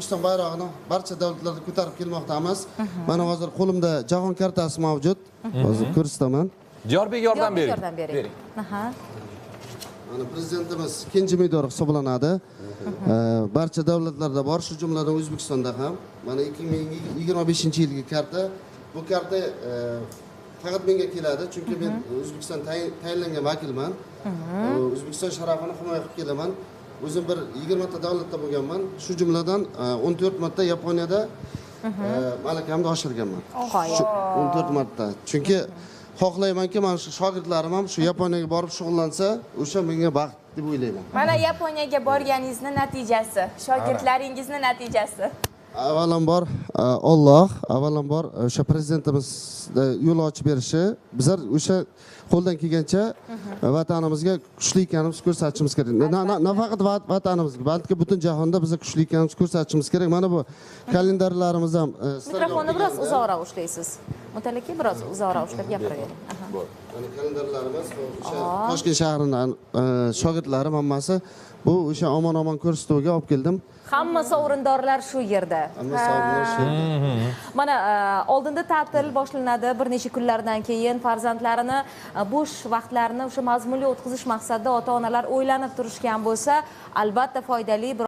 O'zbekiston bayrog'ini barcha davlatlarda ko'tarib kelmoqdamiz. Mana hozir qo'limda jahon kartasi mavjud. Hozir ko'rsataman. Diyarbek yordam bering. Yordam bering. Aha. Mana prezidentimiz ikkinchi medor hisoblanadi. Barcha davlatlarda bor, shu jumladan O'zbekistonda ham. Mana 2025-yilgi karta. Bu karta faqat menga keladi, chunki men O'zbekiston tayinlangan vakilman. O'zbekiston sharafini himoya qilib kelaman. O'zim bir 20 ta davlatda bo'lganman. Shu jumladan 14 marta Yaponiyada malakimni oshirganman. 14 marta. Chunki xohlaymanki, mana shu shogirdlarim ham shu Yaponiyaga borib shug'ullansa, o'sha menga baxt deb o'ylayman. Mana Yaponiyaga borganingizning natijasi, shogirdlaringizning natijasi. Avvalambor Alloh, avvalambor o'sha prezidentimiz yo'l ochib berishi, bizlar o'sha qo'ldan kelgancha vatanimizga kuchli ekanimizni ko'rsatishimiz kerak. Nafaqat vatanimizga, balki butun jahonda biz kuchli ekanimizni ko'rsatishimiz kerak. Mana bu kalendarlarimiz ham Mikrofonni biroz uzoqroq ushlaysiz. Mutalaka biroz uzoqroq ushlab gapiravering. Mana kalendarlarimiz o'sha Toshkent shahridan shogirdlarim hammasi bu o'sha omon-omon ko'rsatuvga olib keldim. Hamma sovrindorlar shu yerda. Mana oldinda ta'til boshlanadi, bir necha kunlardan keyin farzandlarini bo'sh vaqtlarini o'sha mazmunli o'tkazish maqsadida ota-onalar o'ylanib turishgan bo'lsa, albatta foydali